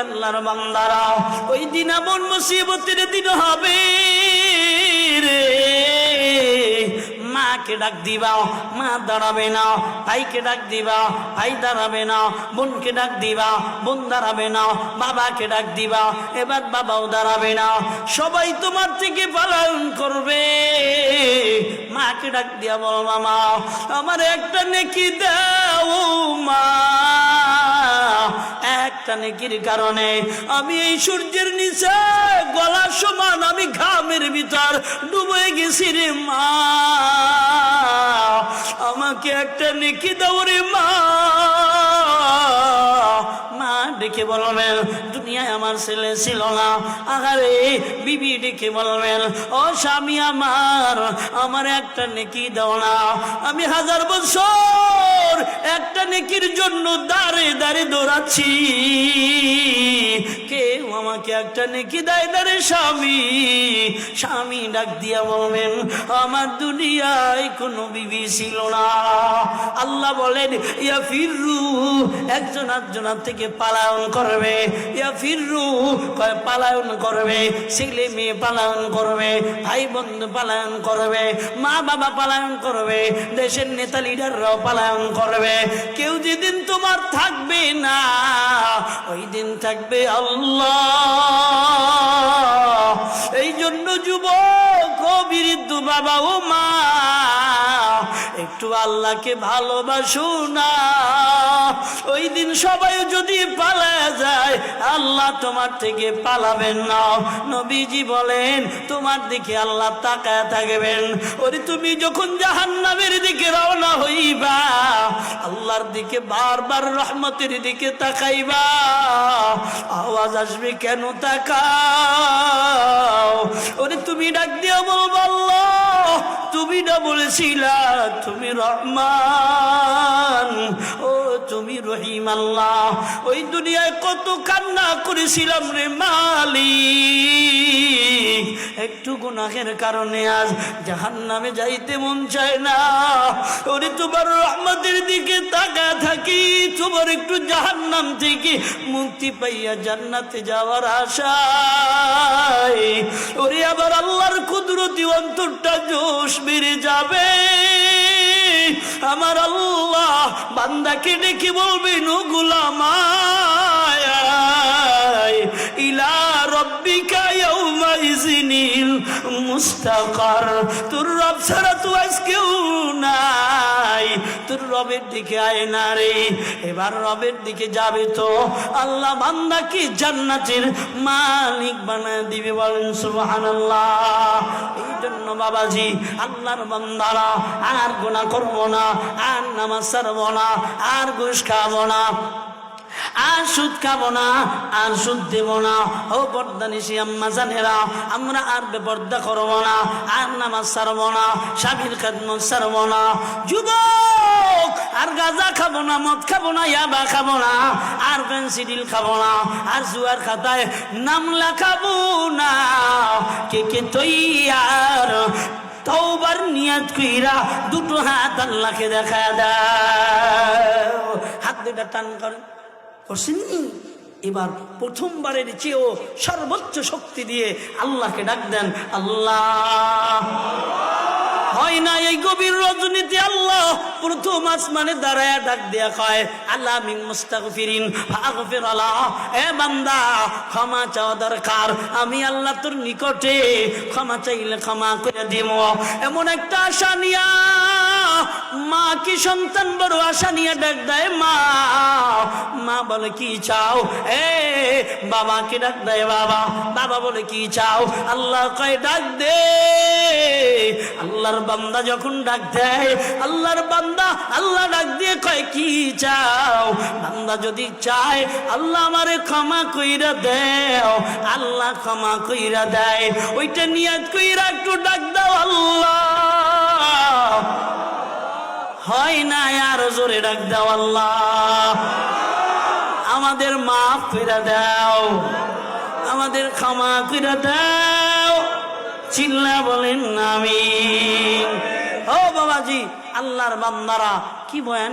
আল্লাহর বান্দারা, ওই দিন এমন মুসিবতের দিন হবে রে, মাকে ডাক দিবা, মা দাঁড়াবে না। ভাইকে ডাক দিবা, ভাই দাঁড়াবে না। বোনকে ডাক দিবা, বোন দাঁড়াবে না। বাবাকে ডাক দিবা, এবার বাবাও দাঁড়াবে না। সবাই তোমার থেকে পালায়ন করবে। মাকে ডাক দিয়া বলবা, মা আমার একটা নেকি দাও মা, একটা নেকির কারণে আমি এই সূর্যের নিচে গলা সমান আমি ঘামের ভিতর ডুবে গেছি রে মা, আমাকে একটা নেকি দাও রে মা। মা ডেকে বলবেন, দুনিয়ায় আমার ছেলে ছিল না। আহারে বিবি ডেকে বলবেন, ও স্বামী আমার, আমার একটা নেকি দাও না। আমি 1000 বছর একটা নেকির জন্য দাঁড়ে দাঁড়ে দৌড়াচ্ছি, কেউ আমাকে একটা নেকি দেয় না রে স্বামী। স্বামী ডাক দিয়া বলবেন, আমার দুনিয়ায় কোনো বিবি ছিল না। আল্লাহ বলেন, ইয়া ফিররু, একজন আরেকজনের থেকে পালায়ন করবে। ইয়া ফিররু পালায়ন করবে, ছেলে মেয়ে পালায়ন করবে, ভাই বন্ধু পালায়ন করবে, মা বাবা পালায়ন করবে, দেশের নেতা লিডাররাও পালায়ন করবে। কেউ যেদিন তোমার থাকবে না, ওই দিন থাকবে আল্লাহ। এই জন্য যুবক ও বৃদ্ধ বাবা ও মা, একটু আল্লাহকে ভালোবাসো না। ওই দিন সবাই যদি পালায়া যায়, আল্লাহ তোমার থেকে পালাবেন না। নবীজি বলেন, তোমার দিকে আল্লাহ তাকায় থাকবেন। ওরে তুমি যখন জাহান্নামের দিকে রওনা হইবা, আল্লাহর দিকে বারবার রহমতের দিকে তাকাইবা। আওয়াজ আসবে, কেন তাকাও? ওরে তুমি ডাক দিয়া বলবো, আল্লাহ তুমি না বলেছিলা তুমি রহমান, ও তুমি রহিম। আল্লাহ ওই দুনিয়ায় কত কান্না করেছিলাম রে মালিক, একটু গুনাহের কারণে আজ জাহান্নামে যাইতে মন চায় না। ওরে তোমার রহমতের দিকে তাকায় থাকি, তোমার একটু জাহান্নাম থেকে মুক্তি পাইয়া জান্নাতে যাওয়ার আশায়। ওরে আবার আল্লাহর কুদরতি অন্তরটা জোশ বেড়ে যাবে। আমার আল্লাহ বান্দাকে ডেকে বলবেন, ও গোলাম ইলা রব্বিকা ইয়াউমা ইযিনিল মুস্তাকার। তোর রব ছাড়া তো আজ কেউ নাই, তোর রবের দিকে আয় না রে। এবার রবের দিকে যাবে তো আল্লাহ বান্দাকে জান্নাতের মালিক বানায় দিবে। বলেন সুবহানাল্লাহ। এই জন্য বাবাজি, আল্লাহর বান্দারা আর গুনাহ করবো না, আর নামাজ ছাড়বো না, আর ঘুষ খাবো না, আর সুদ খাবো না, আর সুদ দেব না। ও পর্দানিশী আম্মা জানেরা, আমরা আর বেপর্দা করবো না, আর নামাজ ছাড়বো না, স্বামীর খেদমত ছাড়বো না। যুবক আর গাঁজা খাবো না, মদ খাবো না, ইয়াবা খাবো না, আর পেন্সিডিল খাবো না, আর জুয়ার খাতায় নাম লেখাবো না। কে কে তৈয়ার তওবার নিয়ত কইরা দুটো হাত আল্লাহকে দেখা দাও। হাত দুটা টান করেন, করছেননি? এবার প্রথমবারের চেয়েও সর্বোচ্চ শক্তি দিয়ে আল্লাহকে ডাক দেন, আল্লাহ। হয় না এই গভীর রজনীতে আল্লাহ প্রথম আসমানে দাঁড়ায় ডাক দেয়া কয়, আল্লাহ মিন মুস্তাগফিরিন ফাগফির আলাহ। এ বান্দা, ক্ষমা চাওয়া দরকার, আমি আল্লাহ তোর নিকটে ক্ষমা চাইলে ক্ষমা করে দিব। এমন একটা আশা নিয়া মা কি সন্তান বড় আশা নিয়ে ডাক দেয়, মা। মা বলে কি চাও? এ বাবাকে ডাক দেয়, বাবা। বাবা বলে কি চাও? আল্লাহ কয় ডাক দে। আল্লাহর বান্দা যখন ডাক দেয়, আল্লাহর বান্দা আল্লাহ ডাক দিয়ে কয় কি চাও? বান্দা যদি চায় আল্লাহ আমারে ক্ষমা কইরা দেও, আল্লাহ ক্ষমা কইরা দেয়। ওইটা নিয়ত কইরা একটু ডাক দাও, আল্লাহ। হয় না, আরো জোরে ডাক দাও, আল্লাহ আমাদের মাফ কইরা দাও, আমাদের ক্ষমা কইরা দাও। চিল্লা বলেন আমিন। ও বাবাজি, আল্লাহর বান্দারা কি বয়ান